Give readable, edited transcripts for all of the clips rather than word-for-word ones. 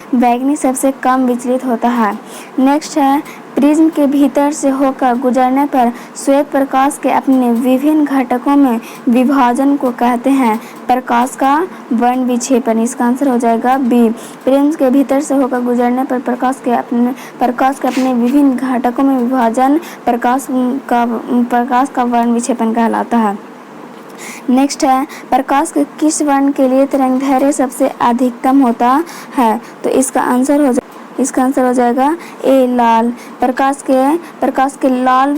बैंगनी सबसे कम विचलित होता है। नेक्स्ट है, प्रिज्म के भीतर से होकर गुजरने पर श्वेत प्रकाश के अपने विभिन्न घटकों में विभाजन को कहते हैं प्रकाश का वर्ण विक्षेपण। इसका आंसर हो जाएगा बी। प्रिज्म के भीतर से होकर गुजरने पर प्रकाश के अपने विभिन्न घटकों में विभाजन प्रकाश का वर्ण विक्षेपण कहलाता है। नेक्स्ट है, प्रकाश के किस वर्ण के लिए तरंगदैर्घ्य सबसे अधिकतम होता है? तो इसका आंसर हो जाएगा ए लाल। प्रकाश के लाल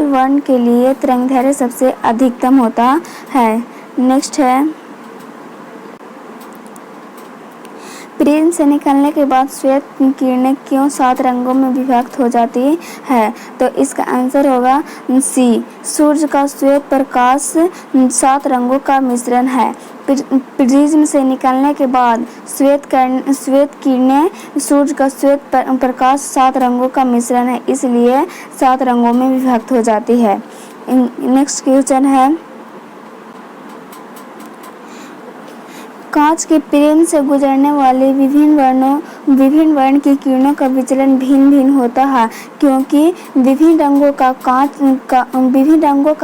वर्ण के लिए तरंगदैर्घ्य सबसे अधिकतम होता है। नेक्स्ट है, प्रिज्म से निकलने के बाद श्वेत किरणें क्यों 7 रंगों में विभक्त हो जाती है? तो इसका आंसर होगा सी। सूर्य का श्वेत प्रकाश 7 रंगों का मिश्रण है। प्रिज्म से निकलने के बाद श्वेत किरणें सूर्य का श्वेत प्रकाश 7 रंगों का मिश्रण है, इसलिए 7 रंगों में विभक्त हो जाती है। नेक्स्ट क्वेश्चन है, कांच के प्रिज्म से गुजरने वाले विभिन्न वर्ण की किरणों का विचलन भिन्न होता है क्योंकि विभिन्न रंगों का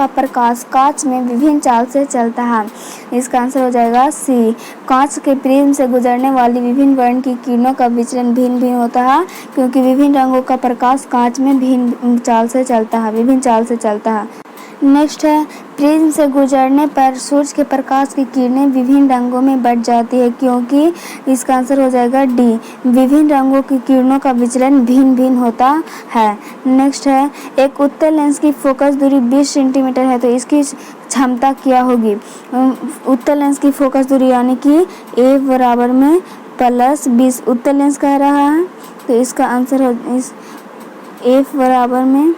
प्रकाश कांच में विभिन्न चाल से चलता है। इसका आंसर हो जाएगा सी। कांच के प्रिज्म से गुजरने वाली विभिन्न वर्ण की किरणों का विचलन भिन्न होता है क्योंकि विभिन्न रंगों का प्रकाश कांच में विभिन्न चाल से चलता है। नेक्स्ट है, प्रिज्म से गुजरने पर सूर्य के प्रकाश की किरणें विभिन्न रंगों में बट जाती है क्योंकि इसका आंसर हो जाएगा डी। विभिन्न रंगों की किरणों का विचलन भिन्न होता है। नेक्स्ट है, एक उत्तल लेंस की फोकस दूरी 20 सेंटीमीटर है, तो इसकी क्षमता क्या होगी? उत्तल लेंस की फोकस दूरी यानी कि ए बराबर में +20 उत्तल लेंस कह रहा है, तो इसका आंसर हो एफ बराबर में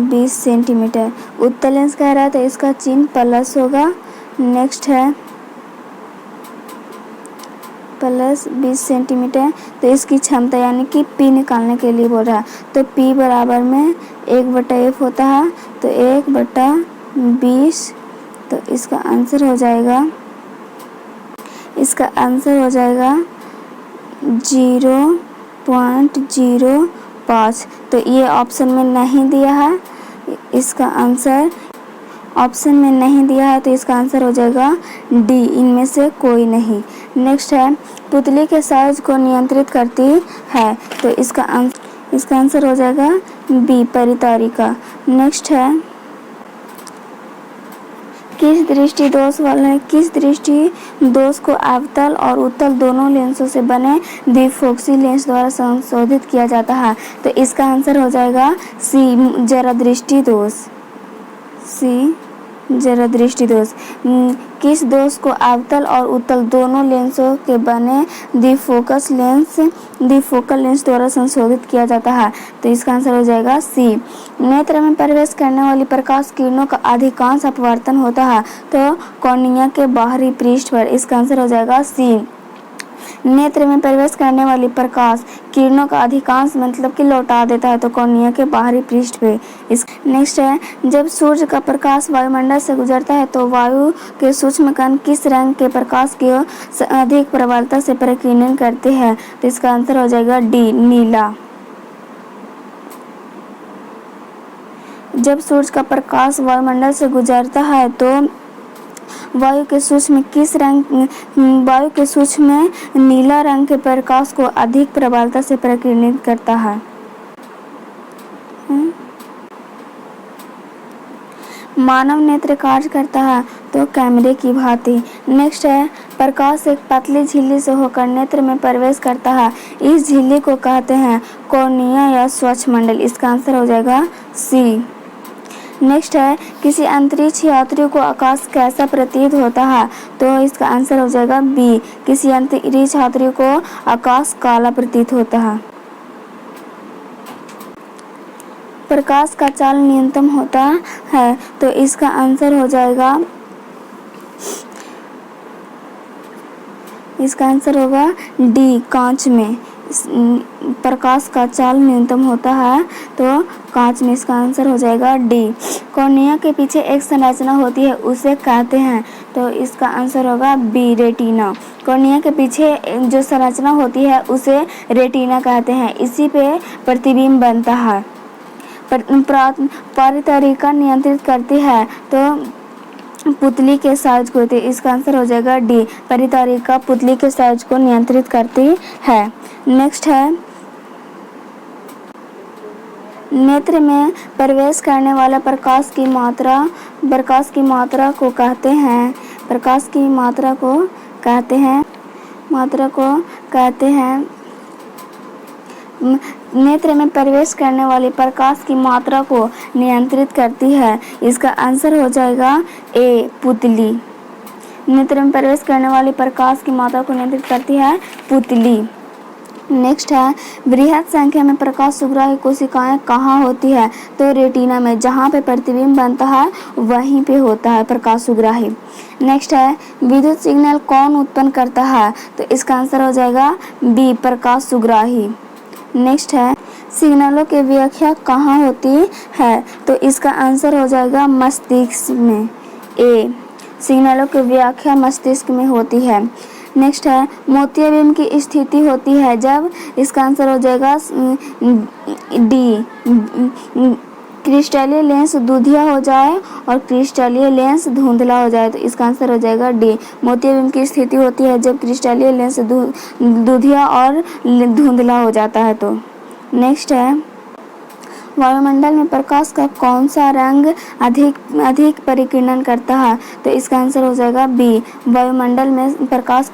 +20 सेंटीमीटर उत्तल लेंस कह रहा है, तो इसका चिन्ह प्लस होगा। नेक्स्ट है +20 सेंटीमीटर, तो इसकी क्षमता यानी कि पी निकालने के लिए बोल रहा है, तो पी बराबर में 1/f होता है, तो 1/20, तो इसका आंसर हो जाएगा 0.05। तो ये ऑप्शन में नहीं दिया है, इसका आंसर ऑप्शन में नहीं दिया है, तो इसका आंसर हो जाएगा डी, इनमें से कोई नहीं। नेक्स्ट है, पुतली के साइज को नियंत्रित करती है, तो इसका आंसर हो जाएगा बी, परितारिका। नेक्स्ट है, किस दृष्टि दोष को अवतल और उत्तल दोनों लेंसों से बने द्विफोकसी लेंस द्वारा संशोधित किया जाता है? तो इसका आंसर हो जाएगा सी, जरा दृष्टि दोष। किस दोष को अवतल और उत्तल दोनों लेंसों के बने द्विफोकल लेंस द्वारा संशोधित किया जाता है? तो इसका आंसर हो जाएगा सी। नेत्र में प्रवेश करने वाली प्रकाश किरणों का अधिकांश अपवर्तन होता है, तो कॉर्निया के बाहरी पृष्ठ पर। इसका आंसर हो जाएगा सी। नेत्र में प्रवेश करने वाली प्रकाश किरणों का अधिकांश मतलब कि लौटा देता है, तो कॉर्निया के बाहरी पृष्ठ पे। नेक्स्ट है, जब सूर्य का प्रकाश वायुमंडल से गुजरता है तो वायु के सूक्ष्म कण किस रंग के प्रकाश की अधिक प्रबलता से प्रकीर्णन करते हैं? तो इसका आंसर हो जाएगा डी, नीला। जब सूर्य का प्रकाश वायुमंडल से गुजरता है तो वायु के सूक्ष्म नीला रंग के प्रकाश को अधिक प्रबलता से प्रकीर्णित करता है। मानव नेत्र कार्य करता है तो कैमरे की भांति। नेक्स्ट है, प्रकाश एक पतली झिल्ली से होकर नेत्र में प्रवेश करता है, इस झिल्ली को कहते हैं कॉर्निया या स्वच्छ मंडल। इसका आंसर हो जाएगा सी। नेक्स्ट है, किसी अंतरिक्ष यात्री को आकाश कैसा प्रतीत होता है? तो इसका आंसर हो जाएगा बी, किसी अंतरिक्ष यात्री को आकाश काला प्रतीत होता है। प्रकाश का चाल न्यूनतम होता है, तो इसका आंसर हो जाएगा इसका आंसर होगा डी, कांच में। प्रकाश का चाल न्यूनतम होता है, तो कांच में इसका आंसर हो जाएगा डी। कॉर्निया के पीछे एक संरचना होती है उसे कहते हैं, तो इसका आंसर होगा बी रेटिना। कॉर्निया के पीछे जो संरचना होती है उसे रेटिना कहते हैं, इसी पे प्रतिबिंब बनता है। परितरिका नियंत्रित करती है तो पुतली के साइज को, इसका आंसर हो जाएगा डी। परितरिका पुतली के साइज को नियंत्रित करती है। नेक्स्ट है, नेत्र में प्रवेश करने वाला प्रकाश की मात्रा को कहते हैं, नेत्र में प्रवेश करने वाली प्रकाश की मात्रा को नियंत्रित करती है, इसका आंसर हो जाएगा ए पुतली। नेत्र में प्रवेश करने वाली प्रकाश की मात्रा को नियंत्रित करती है पुतली। नेक्स्ट है, बृहद संख्या में प्रकाश सुग्राही कोशिकाएं कहाँ होती है, तो रेटिना में। जहाँ पे प्रतिबिंब बनता है वहीं पे होता है प्रकाश सुग्राही। नेक्स्ट है, विद्युत सिग्नल कौन उत्पन्न करता है, तो इसका आंसर हो जाएगा बी प्रकाश सुग्राही। नेक्स्ट है, सिग्नलों की व्याख्या कहाँ होती है, तो इसका आंसर हो जाएगा मस्तिष्क में। ए सिग्नलों की व्याख्या मस्तिष्क में होती है। नेक्स्ट है, मोतियाबिंब की स्थिति होती है जब, इसका आंसर हो जाएगा डी क्रिस्टलीय लेंस दूधिया हो जाए और क्रिस्टलीय लेंस धुंधला हो जाए, तो इसका आंसर हो जाएगा डी। मोतियाबिंब की स्थिति होती है जब क्रिस्टलीय लेंस दूधिया और धुंधला हो जाता है। तो नेक्स्ट है, वायुमंडल में प्रकाश का कौन सा रंग अधिक परिकीर्णन करता है, तो इसका आंसर हो जाएगा बी। वायुमंडल में प्रकाश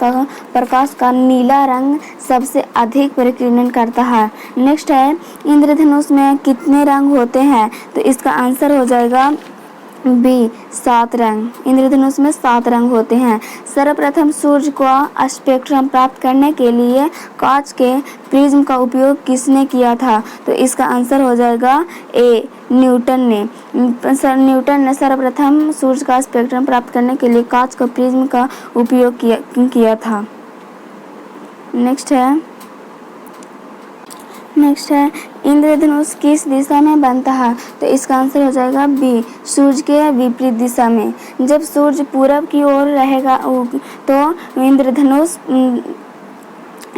का नीला रंग सबसे अधिक परिकीर्णन करता है। नेक्स्ट है, इंद्रधनुष में कितने रंग होते हैं, तो इसका आंसर हो जाएगा बी 7 रंग। इंद्रधनुष में 7 रंग होते हैं। सर्वप्रथम सूर्य का स्पेक्ट्रम प्राप्त करने के लिए कांच के प्रिज्म का उपयोग किसने किया था, तो इसका आंसर हो जाएगा ए न्यूटन ने सर्वप्रथम सूर्य का स्पेक्ट्रम प्राप्त करने के लिए कांच का प्रिज्म का उपयोग किया था। नेक्स्ट है, इंद्रधनुष किस दिशा में बनता है, तो इसका आंसर हो जाएगा बी सूर्य के विपरीत दिशा में। जब सूर्य पूरब की ओर रहेगा तो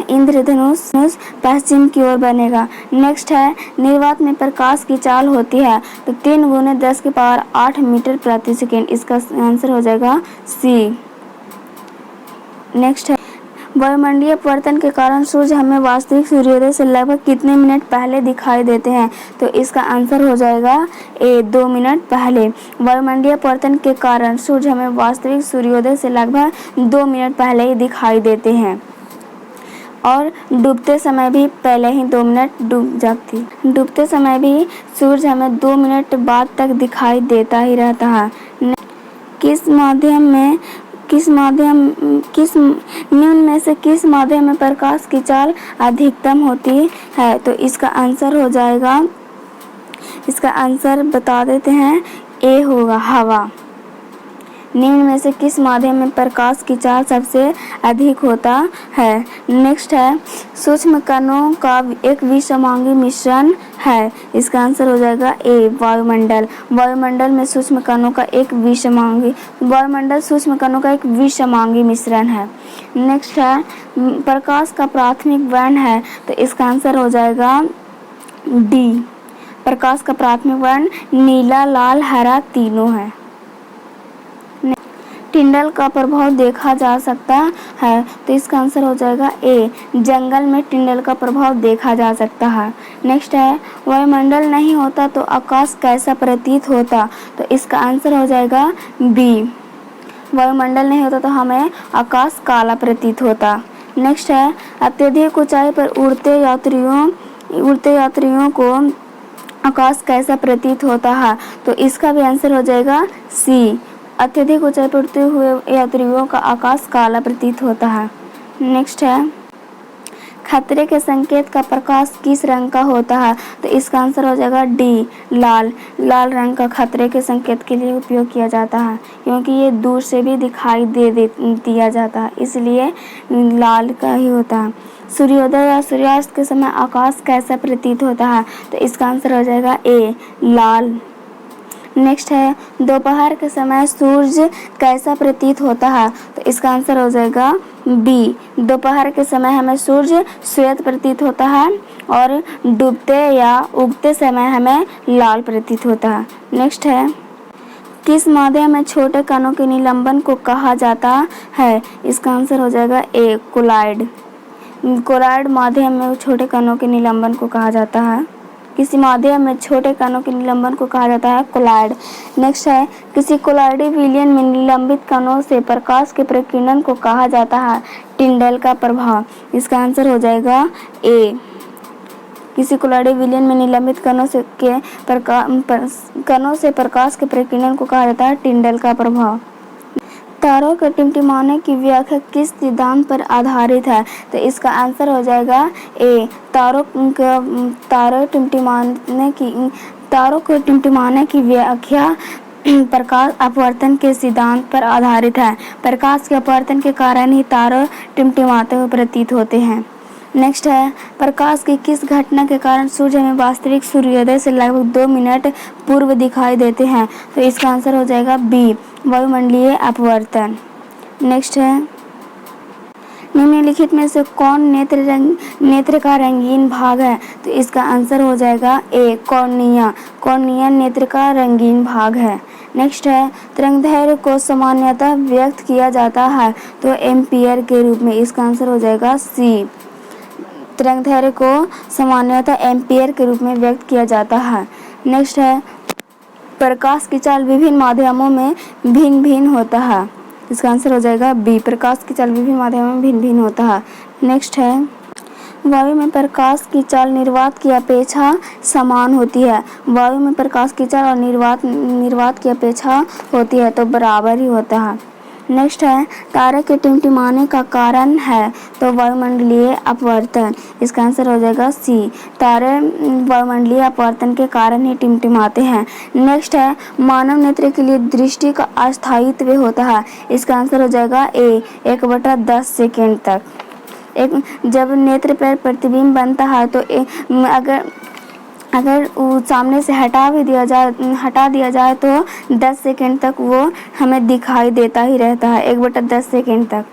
इंद्रधनुष पश्चिम की ओर बनेगा। नेक्स्ट है, निर्वात में प्रकाश की चाल होती है तो 3 × 10⁸ मीटर प्रति सेकेंड, इसका आंसर हो जाएगा सी। नेक्स्ट है, वायुमंडलीय परिवर्तन के कारण सूर्य हमें वास्तविक सूर्योदय से लगभग कितने मिनट पहले दिखाई देते हैं, तो इसका आंसर हो जाएगा ए 2 मिनट पहले। वायुमंडलीय परिवर्तन के कारण सूर्य हमें वास्तविक सूर्योदय से लगभग 2 मिनट पहले ही दिखाई देते हैं, और डूबते समय भी पहले ही 2 मिनट डूब जाती। डूबते समय भी सूर्य हमें 2 मिनट बाद तक दिखाई देता ही रहता है। निम्न में से किस माध्यम में प्रकाश की चाल अधिकतम होती है, तो इसका आंसर हो जाएगा, इसका आंसर बता देते हैं, ए होगा हवा। निम्न में से किस माध्यम में प्रकाश की चाल सबसे अधिक होता है। नेक्स्ट है, सूक्ष्म कणों का एक विषमांगी मिश्रण है, इसका आंसर हो जाएगा ए वायुमंडल। वायुमंडल में सूक्ष्म कणों का एक विषमांगी मिश्रण है। नेक्स्ट है, प्रकाश का प्राथमिक वर्ण है, तो इसका आंसर हो जाएगा डी। प्रकाश का प्राथमिक वर्ण नीला, लाल, हरा तीनों है। टिंडल का प्रभाव देखा जा सकता है, तो इसका आंसर हो जाएगा ए जंगल में टिंडल का प्रभाव देखा जा सकता है। नेक्स्ट है, वायुमंडल नहीं होता तो आकाश कैसा प्रतीत होता, तो इसका आंसर हो जाएगा बी। वायुमंडल नहीं होता तो हमें आकाश काला प्रतीत होता। नेक्स्ट है, अत्यधिक ऊंचाई पर उड़ते यात्रियों को आकाश कैसा प्रतीत होता है, तो इसका भी आंसर हो जाएगा सी। अत्यधिक ऊंचाई पर उड़ते हुए यात्रियों का आकाश काला प्रतीत होता है। नेक्स्ट है, खतरे के संकेत का प्रकाश किस रंग का होता है? तो इसका आंसर हो जाएगा डी, लाल। लाल रंग का खतरे के संकेत के लिए उपयोग किया जाता है, क्योंकि ये दूर से भी दिखाई दिया जाता है, इसलिए लाल का ही होता है। सूर्योदय या सूर्यास्त के समय आकाश कैसा प्रतीत होता है? तो इसका आंसर हो जाएगा ए, लाल। नेक्स्ट है, दोपहर के समय सूर्य कैसा प्रतीत होता है? तो इसका आंसर हो जाएगा बी, दोपहर के समय हमें सूर्य श्वेत प्रतीत होता है और डूबते या उगते समय हमें लाल प्रतीत होता है। नेक्स्ट है, किस माध्यम में छोटे कणों के निलंबन को कहा जाता है? इसका आंसर हो जाएगा ए, कोलॉइड। कोलॉइड माध्यम में छोटे कणों के निलंबन को कहा जाता है। किसी माध्यम में छोटे कणों के निलंबन को कहा जाता है कोलॉइड। नेक्स्ट है, किसी कोलॉइडल विलयन में निलंबित कणों से प्रकाश के प्रकीर्णन को कहा जाता है टिंडल का प्रभाव। इसका आंसर हो जाएगा ए, किसी कोलॉइडल विलयन में निलंबित कणों से प्रकाश के प्रकीर्णन को कहा जाता है टिंडल का प्रभाव। तारों के टिमटिमाने की व्याख्या किस सिद्धांत पर आधारित है? तो इसका आंसर हो जाएगा ए, तारों को टिमटिमाने की व्याख्या प्रकाश अपवर्तन के सिद्धांत पर आधारित है। प्रकाश के अपवर्तन के कारण ही तारे टिमटिमाते हुए प्रतीत होते हैं। नेक्स्ट है, प्रकाश की किस घटना के कारण सूर्य हमें वास्तविक सूर्योदय से लगभग 2 मिनट पूर्व दिखाई देते हैं? तो इसका आंसर हो जाएगा बी, वायुमंडलीय अपवर्तन। नेक्स्ट है, निम्नलिखित में से कौन नेत्र का रंगीन भाग है? तो इसका आंसर हो जाएगा ए, कॉर्निया। कॉर्निया नेत्र का रंगीन भाग है। नेक्स्ट है, तरंगदैर्घ्य को सामान्यतः व्यक्त किया जाता है तो एम्पीयर के रूप में। इसका आंसर हो जाएगा सी, तरंगदैर्घ्य को सामान्यतः एम्पीयर के रूप में व्यक्त किया जाता है। नेक्स्ट है, प्रकाश की चाल विभिन्न माध्यमों में भिन्न भिन्न होता है। इसका आंसर हो जाएगा बी, प्रकाश की चाल विभिन्न माध्यमों में भिन्न भिन्न होता है। नेक्स्ट है, वायु में प्रकाश की चाल निर्वात की अपेक्षा समान होती है। वायु में प्रकाश की चाल और निर्वात की अपेक्षा होती है तो बराबर ही होता है। नेक्स्ट है, तारे के टिमटिमाने का कारण है तो वायुमंडलीय अपवर्तन। इसका आंसर हो जाएगा सी, तारे वायुमंडलीय अपवर्तन के कारण ही टिमटिमाते हैं। नेक्स्ट है, मानव नेत्र के लिए दृष्टि का अस्थायित्व होता है। इसका आंसर हो जाएगा ए, 1/10 सेकेंड तक। जब नेत्र पर प्रतिबिंब बनता है तो अगर सामने से हटा दिया जाए तो 10 सेकेंड तक वो हमें दिखाई देता ही रहता है, 1/10 सेकेंड तक।